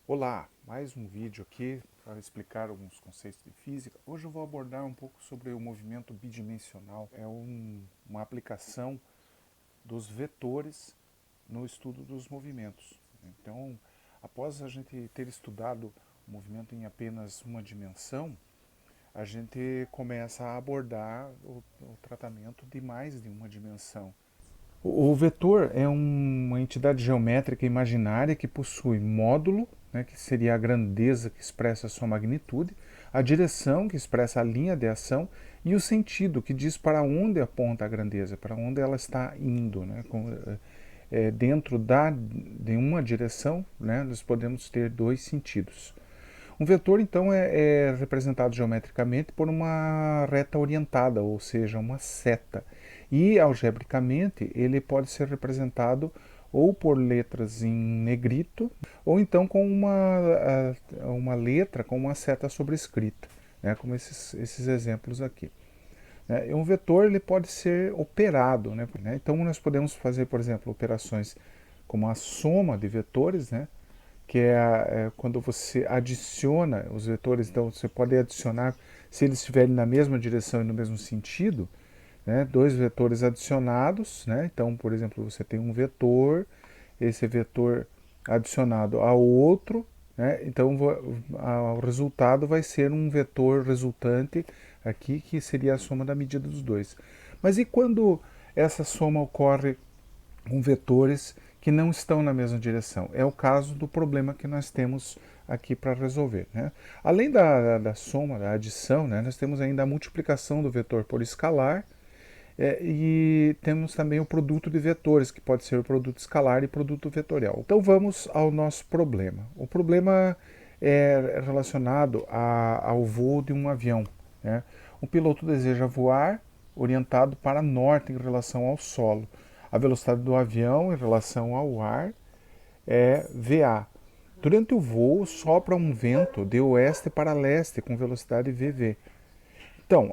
Olá, mais um vídeo aqui para explicar alguns conceitos de física. Hoje eu vou abordar um pouco sobre o movimento bidimensional. É uma aplicação dos vetores no estudo dos movimentos. Então, após a gente ter estudado o movimento em apenas uma dimensão, a gente começa a abordar o tratamento de mais de uma dimensão. O vetor é uma entidade geométrica imaginária que possui módulo, né, que seria a grandeza que expressa a sua magnitude, a direção, que expressa a linha de ação, e o sentido, que diz para onde aponta a grandeza, para onde ela está indo. Né, dentro de uma direção, né, nós podemos ter dois sentidos. Um vetor, então, é representado geometricamente por uma reta orientada, ou seja, uma seta. E, algebricamente, ele pode ser representado ou por letras em negrito, ou então com uma letra com uma seta sobrescrita, né, como esses exemplos aqui. Um vetor ele pode ser operado, né? Então nós podemos fazer, por exemplo, operações como a soma de vetores, né? Que é quando você adiciona os vetores, então você pode adicionar, se eles estiverem na mesma direção e no mesmo sentido, né, dois vetores adicionados, né, então, por exemplo, você tem um vetor, esse vetor adicionado a outro, né, então o resultado vai ser um vetor resultante aqui, que seria a soma da medida dos dois. Mas e quando essa soma ocorre com vetores que não estão na mesma direção? É o caso do problema que nós temos aqui para resolver. Né? Além da soma, da adição, né, nós temos ainda a multiplicação do vetor por escalar, e temos também o produto de vetores, que pode ser o produto escalar e produto vetorial. Então vamos ao nosso problema. O problema é relacionado ao voo de um avião. Né? O piloto deseja voar orientado para norte em relação ao solo. A velocidade do avião em relação ao ar é VA. Durante o voo, sopra um vento de oeste para leste com velocidade VV. Então,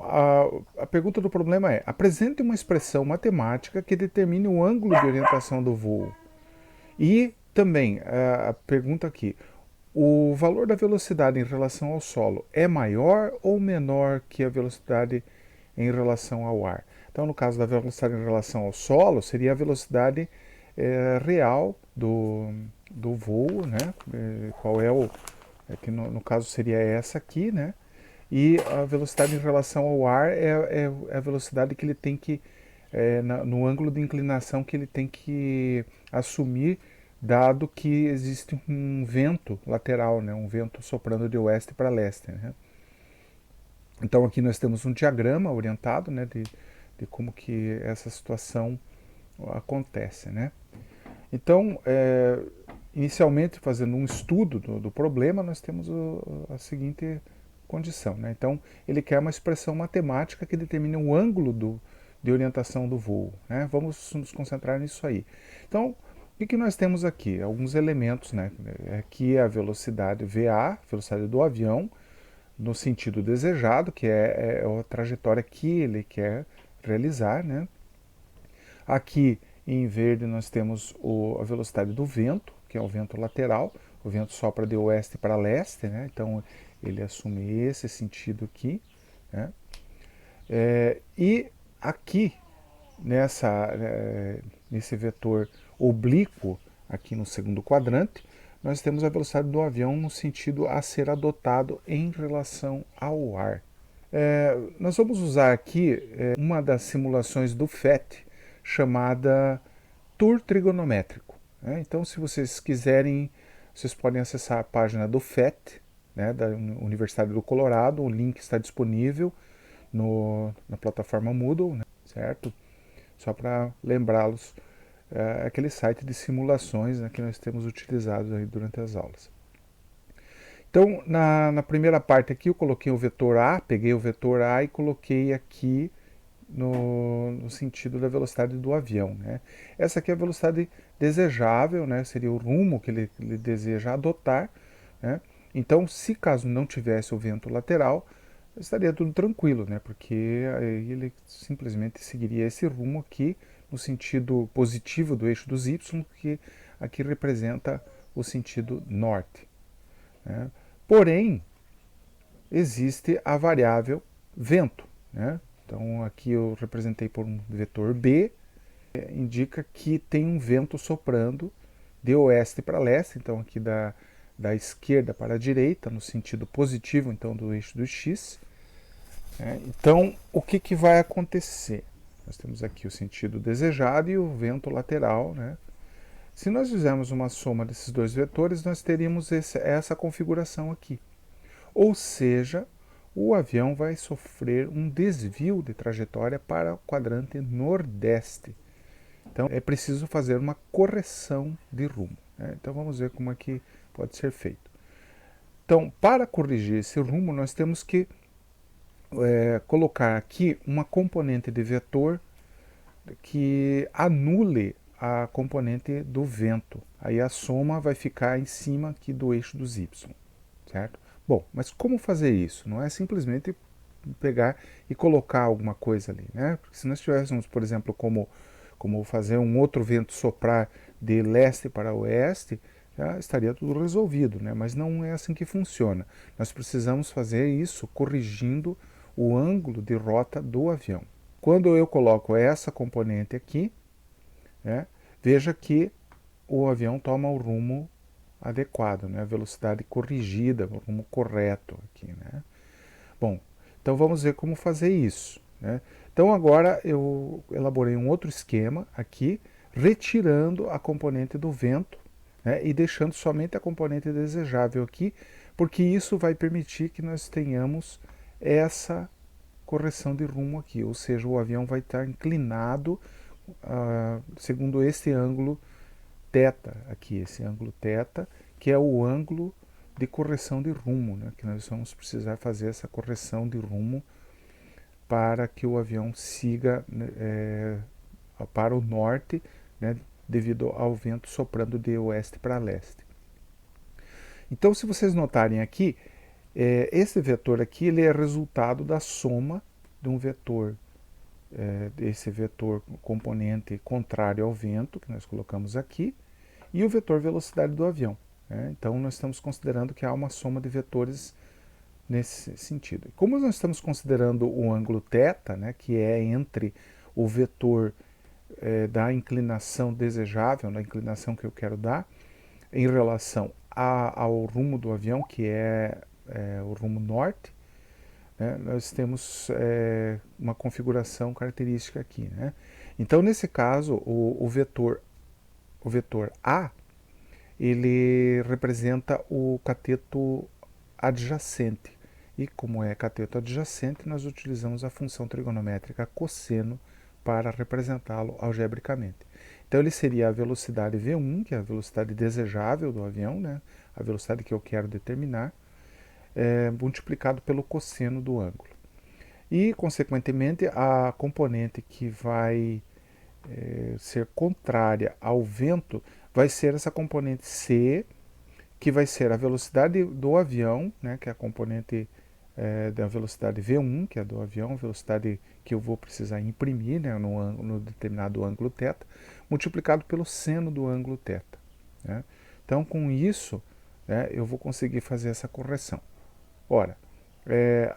a pergunta do problema é: apresente uma expressão matemática que determine o ângulo de orientação do voo. E também, a pergunta aqui: o valor da velocidade em relação ao solo é maior ou menor que a velocidade em relação ao ar? Então, no caso da velocidade em relação ao solo, seria a velocidade real do voo, né? Qual é o. Que no caso seria essa aqui, né? E a velocidade em relação ao ar é a velocidade que ele tem que, no ângulo de inclinação que ele tem que assumir, dado que existe um vento lateral, né, um vento soprando de oeste para leste. Né? Então aqui nós temos um diagrama orientado, né, de como que essa situação acontece. Né? Então, inicialmente, fazendo um estudo do problema, nós temos a seguinte condição. Né? Então, ele quer uma expressão matemática que determine o ângulo de orientação do voo. Né? Vamos nos concentrar nisso aí. Então, o que nós temos aqui? Alguns elementos. Né? Aqui é a velocidade VA, velocidade do avião, no sentido desejado, que é a trajetória que ele quer realizar. Né? Aqui em verde nós temos a velocidade do vento, que é o vento lateral. O vento sopra de oeste para leste, né? Então ele assume esse sentido aqui. Né? E aqui, nesse vetor oblíquo, aqui no segundo quadrante, nós temos a velocidade do avião no sentido a ser adotado em relação ao ar. Nós vamos usar aqui uma das simulações do FET, chamada Tour Trigonométrico. Né? Então, se vocês quiserem, vocês podem acessar a página do FET, né, da Universidade do Colorado. O link está disponível na plataforma Moodle, né, certo? Só para lembrá-los, aquele site de simulações, né, que nós temos utilizado aí durante as aulas. Então, na primeira parte aqui, eu coloquei o vetor A, peguei o vetor A e coloquei aqui no sentido da velocidade do avião. Né? Essa aqui é a velocidade desejável, né? Seria o rumo que ele deseja adotar. Né? Então, se caso não tivesse o vento lateral, estaria tudo tranquilo, né? Porque aí ele simplesmente seguiria esse rumo aqui no sentido positivo do eixo dos Y, que aqui representa o sentido norte. né? Porém, existe a variável vento, né? Então aqui eu representei por um vetor B, indica que tem um vento soprando de oeste para leste, então aqui da esquerda para a direita, no sentido positivo então do eixo do X. Então o que vai acontecer? Nós temos aqui o sentido desejado e o vento lateral, né? Se nós fizermos uma soma desses dois vetores, nós teríamos essa configuração aqui. Ou seja, o avião vai sofrer um desvio de trajetória para o quadrante nordeste. Então é preciso fazer uma correção de rumo, né? Então vamos ver como é que pode ser feito. Então, para corrigir esse rumo, nós temos que colocar aqui uma componente de vetor que anule a componente do vento. Aí a soma vai ficar em cima aqui do eixo dos y, certo? Bom, mas como fazer isso? Não é simplesmente pegar e colocar alguma coisa ali, né? Porque se nós tivéssemos, por exemplo, como fazer um outro vento soprar de leste para oeste, já estaria tudo resolvido, né? Mas não é assim que funciona. Nós precisamos fazer isso corrigindo o ângulo de rota do avião. Quando eu coloco essa componente aqui, né, veja que o avião toma o rumo adequado, né, a velocidade corrigida, o rumo correto aqui, né? Bom, então vamos ver como fazer isso, né? Então agora eu elaborei um outro esquema aqui, retirando a componente do vento, né, e deixando somente a componente desejável aqui, porque isso vai permitir que nós tenhamos essa correção de rumo aqui, ou seja, o avião vai estar inclinado segundo este ângulo θ aqui, esse ângulo θ, que é o ângulo de correção de rumo, né, que nós vamos precisar fazer essa correção de rumo para que o avião siga para o norte, né, devido ao vento soprando de oeste para leste. Então, se vocês notarem aqui, esse vetor aqui ele é resultado da soma de um vetor, desse vetor componente contrário ao vento, que nós colocamos aqui, e o vetor velocidade do avião, né? Então, nós estamos considerando que há uma soma de vetores nesse sentido. Como nós estamos considerando o ângulo θ, né, que é entre o vetor da inclinação desejável, da inclinação que eu quero dar, em relação ao rumo do avião, que é o rumo norte, né, nós temos uma configuração característica aqui, né? Então, nesse caso, o vetor A, ele representa o cateto adjacente. E como é cateto adjacente, nós utilizamos a função trigonométrica cosseno para representá-lo algebricamente. Então ele seria a velocidade V1, que é a velocidade desejável do avião, né? A velocidade que eu quero determinar, multiplicado pelo cosseno do ângulo. E, consequentemente, a componente que vai ser contrária ao vento vai ser essa componente C, que vai ser a velocidade do avião, né, que é a componente da velocidade V1, que é do avião, velocidade que eu vou precisar imprimir, né, no determinado ângulo θ, multiplicado pelo seno do ângulo θ, né? Então, com isso, né, eu vou conseguir fazer essa correção. Ora,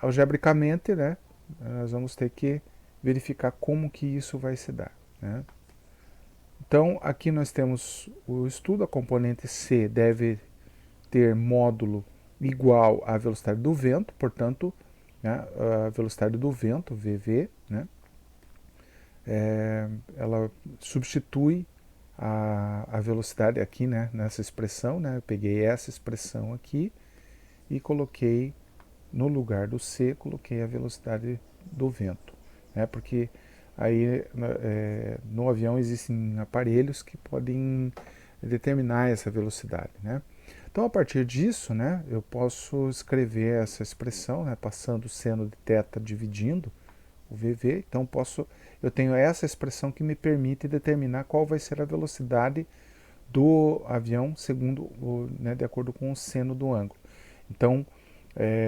algebricamente, né, nós vamos ter que verificar como que isso vai se dar, né? Então, aqui nós temos o estudo, a componente C deve ter módulo igual à velocidade do vento, portanto, né, a velocidade do vento, VV, né, ela substitui a velocidade aqui, né, nessa expressão, né, eu peguei essa expressão aqui e coloquei no lugar do C, coloquei a velocidade do vento, né, porque aí no avião existem aparelhos que podem determinar essa velocidade, né. Então, a partir disso, né, eu posso escrever essa expressão, né, passando o seno de θ dividindo o VV. Então, eu tenho essa expressão que me permite determinar qual vai ser a velocidade do avião segundo, né, de acordo com o seno do ângulo. Então,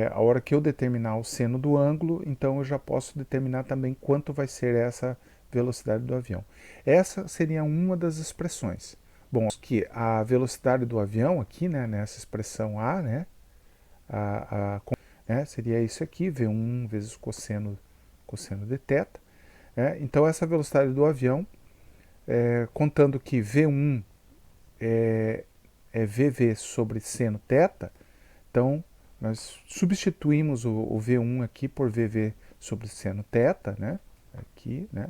a hora que eu determinar o seno do ângulo, então eu já posso determinar também quanto vai ser essa velocidade do avião. Essa seria uma das expressões. Bom, que a velocidade do avião aqui, né, nessa expressão A, né, né, seria isso aqui, V1 vezes cosseno de θ. Então essa velocidade do avião, contando que V1 é VV sobre seno θ, então nós substituímos o V1 aqui por VV sobre seno θ, né? Aqui, né?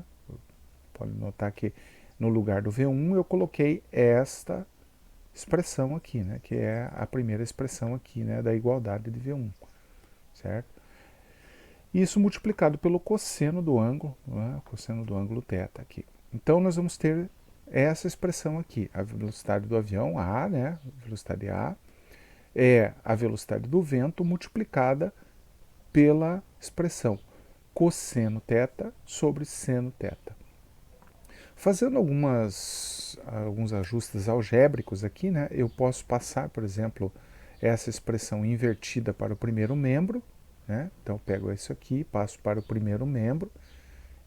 Pode notar que no lugar do V1 eu coloquei esta expressão aqui, né? Que é a primeira expressão aqui, né? Da igualdade de V1, certo? Isso multiplicado pelo cosseno do ângulo, né? Cosseno do ângulo θ aqui. Então nós vamos ter essa expressão aqui, a velocidade do avião, A, né? Velocidade A, é a velocidade do vento multiplicada pela expressão cosseno θ sobre seno θ. Fazendo alguns ajustes algébricos aqui, né, eu posso passar, por exemplo, essa expressão invertida para o primeiro membro, né? Então eu pego isso aqui, passo para o primeiro membro,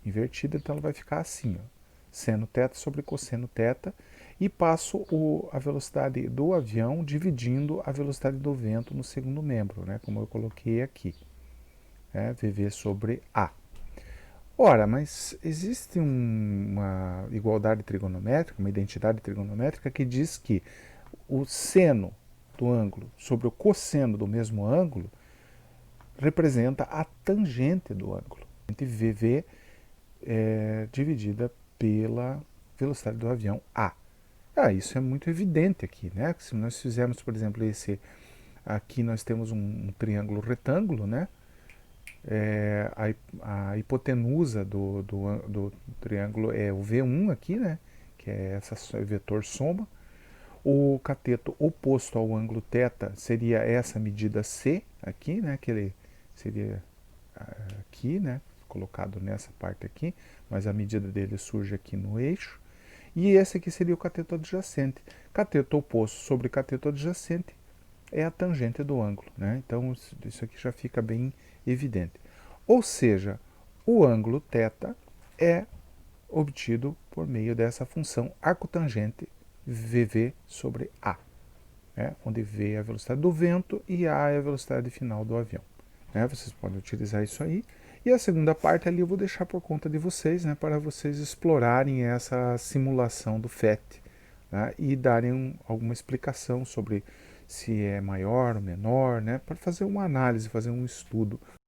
invertida, então ela vai ficar assim, ó, seno θ sobre cosseno θ, e passo a velocidade do avião dividindo a velocidade do vento no segundo membro, né, como eu coloquei aqui, né, VV sobre A. Ora, mas existe uma igualdade trigonométrica, uma identidade trigonométrica que diz que o seno do ângulo sobre o cosseno do mesmo ângulo representa a tangente do ângulo. VV dividida pela velocidade do avião A. Isso é muito evidente aqui, né? Se nós fizermos, por exemplo, aqui nós temos um triângulo retângulo, né? A hipotenusa do triângulo é o V1 aqui, né? Que é esse vetor soma. O cateto oposto ao ângulo θ seria essa medida C aqui, né? Que ele seria aqui, né? Colocado nessa parte aqui, mas a medida dele surge aqui no eixo. E esse aqui seria o cateto adjacente. Cateto oposto sobre cateto adjacente é a tangente do ângulo, né? Então isso aqui já fica bem evidente. Ou seja, o ângulo θ é obtido por meio dessa função arcotangente VV sobre A, né? Onde V é a velocidade do vento e A é a velocidade final do avião, né? Vocês podem utilizar isso aí. E a segunda parte ali eu vou deixar por conta de vocês, né, para vocês explorarem essa simulação do FET, né, e darem alguma explicação sobre se é maior ou menor, né, para fazer uma análise, fazer um estudo